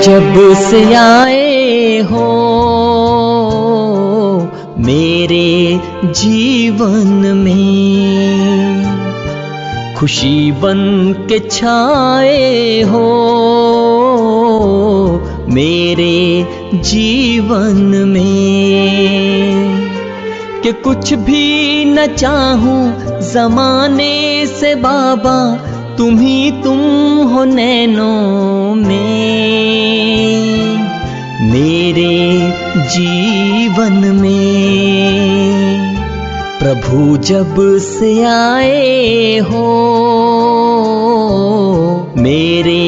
जब से आए हो मेरे जीवन में, खुशी बन के छाए हो मेरे जीवन में, कि कुछ भी न चाहूं ज़माने से बाबा, तुम ही तुम हो नैनों में मेरे जीवन में। प्रभु जब से आए हो मेरे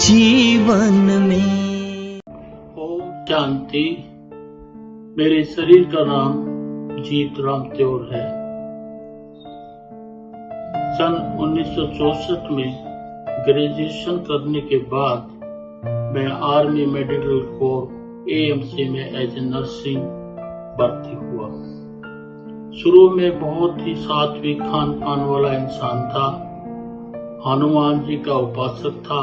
जीवन में। ओम शांति। मेरे शरीर का नाम जीत राम त्योर है। सन 1964 में ग्रेजुएशन करने के बाद मैं आर्मी मेडिकल कोर एएमसी में एज ए नर्सिंग भर्ती हुआ। शुरू में बहुत ही सात्विक खान पान वाला इंसान था। हनुमान जी का उपासक था।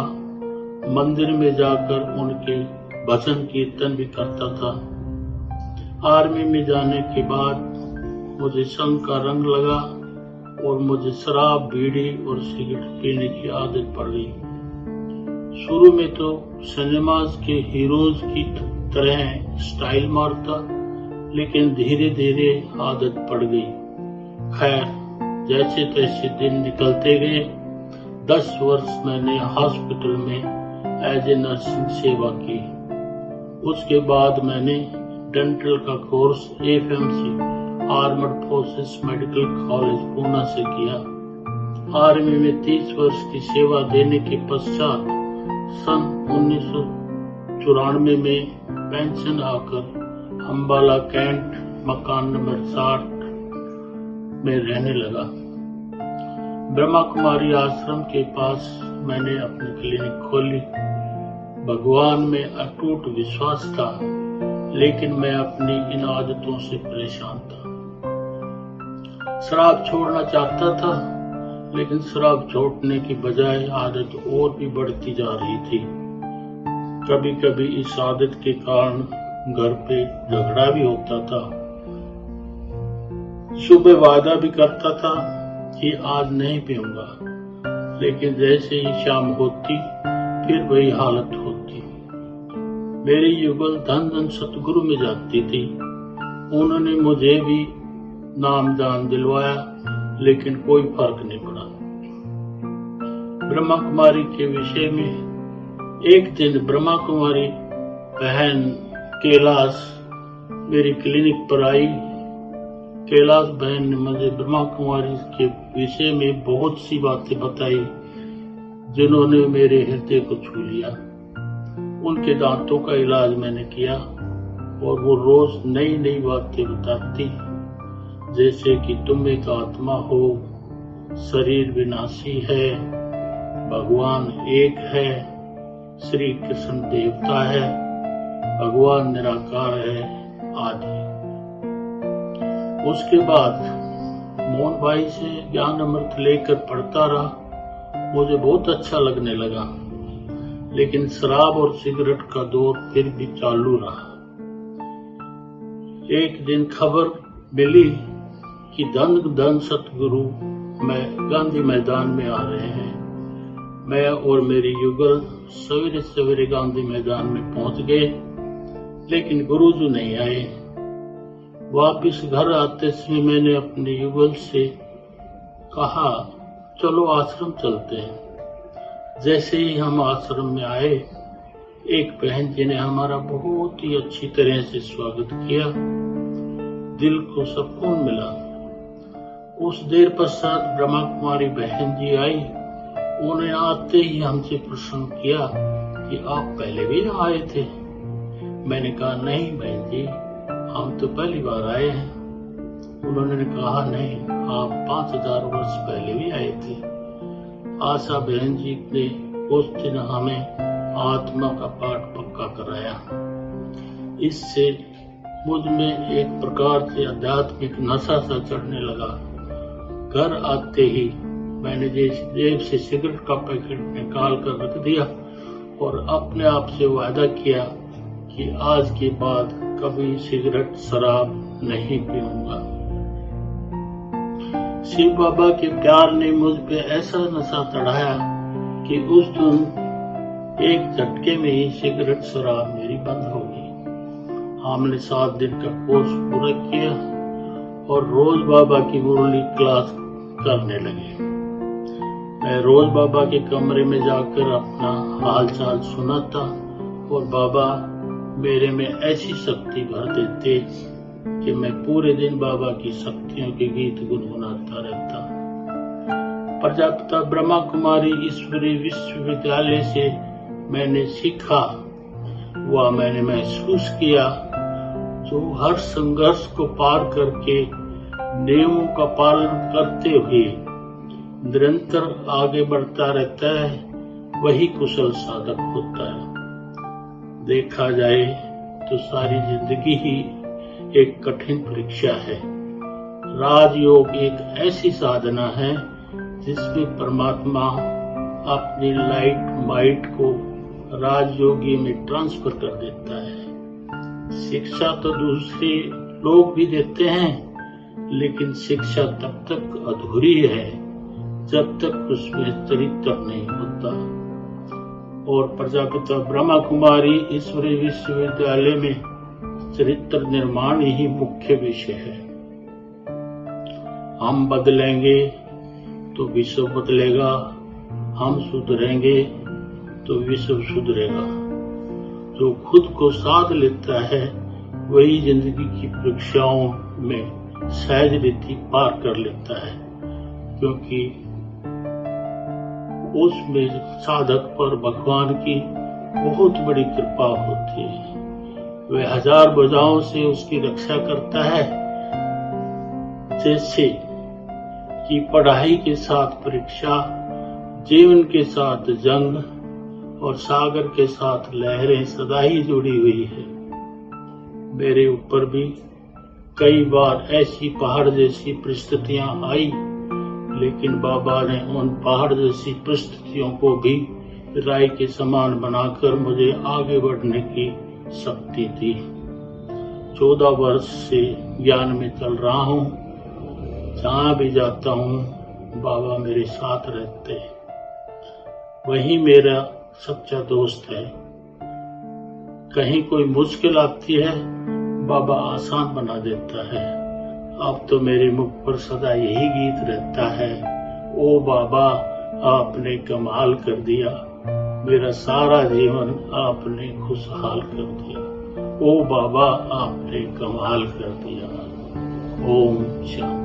मंदिर में जाकर उनके भजन कीर्तन भी करता था। आर्मी में जाने के बाद मुझे संग का रंग लगा और मुझे शराब, बीड़ी और सिगरेट पीने की आदत पड़ गई। शुरू में तो सिनेमाज के हीरोज की तरह स्टाइल मारता, लेकिन धीरे धीरे आदत पड़ गई। खैर, जैसे तैसे दिन निकलते गए। 10 वर्ष मैंने हॉस्पिटल में एज ए नर्सिंग सेवा की। उसके बाद मैंने डेंटल का course FMC armoured forces medical college Poona से किया। आर्मी में 30 वर्ष की सेवा देने के पश्चात सन 1994 में पेंशन आकर अम्बाला कैंट मकान नंबर 60 में रहने लगा। ब्रह्मा कुमारी आश्रम के पास मैंने अपनी क्लिनिक खोली। भगवान में अटूट विश्वास था, लेकिन मैं अपनी इन आदतों से परेशान था। शराब छोड़ना चाहता था, लेकिन शराब छोड़ने की बजाय आदत और भी बढ़ती जा रही थी। कभी कभी इस आदत के कारण घर पे झगड़ा भी होता था। सुबह वादा भी करता था कि आज नहीं पीऊंगा, लेकिन जैसे ही शाम होती फिर वही हालत होती। मेरी युगल धन धन सतगुरु में जाती थी। उन्होंने मुझे भी नाम दान दिलवाया, लेकिन कोई फर्क नहीं पड़ा। ब्रह्मा कुमारी के विषय में एक दिन ब्रह्मा कुमारी बहन कैलाश मेरी क्लिनिक पर आई। कैलाश बहन ने मुझे ब्रह्मा कुमारी के विषय में बहुत सी बातें बताई, जिन्होंने मेरे हृदय को छू लिया। उनके दांतों का इलाज मैंने किया और वो रोज नई नई बातें बताती, जैसे कि तुम एक आत्मा हो, शरीर विनाशी है, भगवान एक है, श्री कृष्ण देवता है, भगवान निराकार है आदि। उसके बाद मोहन भाई से ज्ञान अमृत लेकर पढ़ता रहा। मुझे बहुत अच्छा लगने लगा, लेकिन शराब और सिगरेट का दौर फिर भी चालू रहा। एक दिन खबर मिली कि धन धन सतगुरु गांधी मैदान में आ रहे हैं। मैं और मेरी युगल सवेरे सवेरे गांधी मैदान में पहुंच गए, लेकिन गुरुजी नहीं आए। वापिस घर आते समय मैंने अपने युगल से कहा, चलो आश्रम चलते हैं। जैसे ही हम आश्रम में आए, एक बहन जी ने हमारा बहुत ही अच्छी तरह से स्वागत किया। दिल को सुकून मिला। कुछ देर पश्चात ब्रह्मा कुमारी बहन जी आई। उन्हें आते ही हमसे प्रश्न किया कि आप पहले भी आए थे। मैंने कहा, नहीं बहन जी, हम तो पहली बार आए हैं। उन्होंने कहा, नहीं, आप 5000 वर्ष पहले भी आए थे। आशा बहन जी ने उस दिन हमें आत्मा का पाठ पक्का कराया। इससे मुझ में एक प्रकार से आध्यात्मिक नशा सा चढ़ने लगा। घर आते ही मैंने जेब से सिगरेट का पैकेट निकाल कर रख दिया और अपने आप से वादा किया कि आज के बाद कभी सिगरेट शराब नहीं पीऊंगा। शिव बाबा के प्यार ने मुझ पे ऐसा नशा चढ़ाया कि उस दिन एक झटके में ही सिगरेट शराब मेरी बंद हो गई। हमने 7 दिन का कोर्स पूरा किया और रोज बाबा की मुरली क्लास करने लगे। मैं रोज बाबा के कमरे में जाकर अपना हाल चाल सुनाता और बाबा मेरे में ऐसी शक्ति भर देते कि मैं पूरे दिन बाबा की शक्तियों के गीत गुनगुनाता रहता। प्रजापिता ब्रह्मा कुमारी ईश्वरीय विश्वविद्यालय से मैंने सीखा, वह मैंने महसूस किया, जो हर संघर्ष को पार करके नियमों का पालन करते हुए निरंतर आगे बढ़ता रहता है, वही कुशल साधक होता है। देखा जाए तो सारी जिंदगी ही एक कठिन परीक्षा है। राजयोग एक ऐसी साधना है जिसमें परमात्मा अपनी लाइट माइट को राजयोगी में ट्रांसफर कर देता है। शिक्षा तो दूसरे लोग भी देते हैं, लेकिन शिक्षा तब तक अधूरी है जब तक उसमें चरित्र नहीं होता। और प्रजापिता ब्रह्मा कुमारी ईश्वरीय विश्वविद्यालय में चरित्र निर्माण ही मुख्य विषय है। हम बदलेंगे तो विश्व बदलेगा, हम सुधरेंगे तो विश्व सुधरेगा। जो खुद को साध लेता है वही जिंदगी की परीक्षाओं में सहज रीति पार कर लेता है, क्योंकि उसमें साधक पर भगवान की बहुत बड़ी कृपा होती है। वह 1000 भुजाओं से उसकी रक्षा करता है, जैसे कि पढ़ाई के साथ परीक्षा, जीवन के साथ जंग और सागर के साथ लहरें सदा ही जुड़ी हुई है। मेरे ऊपर भी कई बार ऐसी पहाड़ जैसी परिस्थितियां आई, लेकिन बाबा ने उन पहाड़ जैसी परिस्थितियों को भी राई के समान बनाकर मुझे आगे बढ़ने की शक्ति दी। 14 वर्ष से ज्ञान में चल रहा हूँ। जहाँ भी जाता हूँ बाबा मेरे साथ रहते हैं। वही मेरा सच्चा दोस्त है। कहीं कोई मुश्किल आती है, बाबा आसान बना देता है। अब तो मेरे मुख पर सदा यही गीत रहता है, ओ बाबा आपने कमाल कर दिया, मेरा सारा जीवन आपने खुशहाल कर दिया। ओ बाबा आपने कमाल कर दिया। ओम शांति।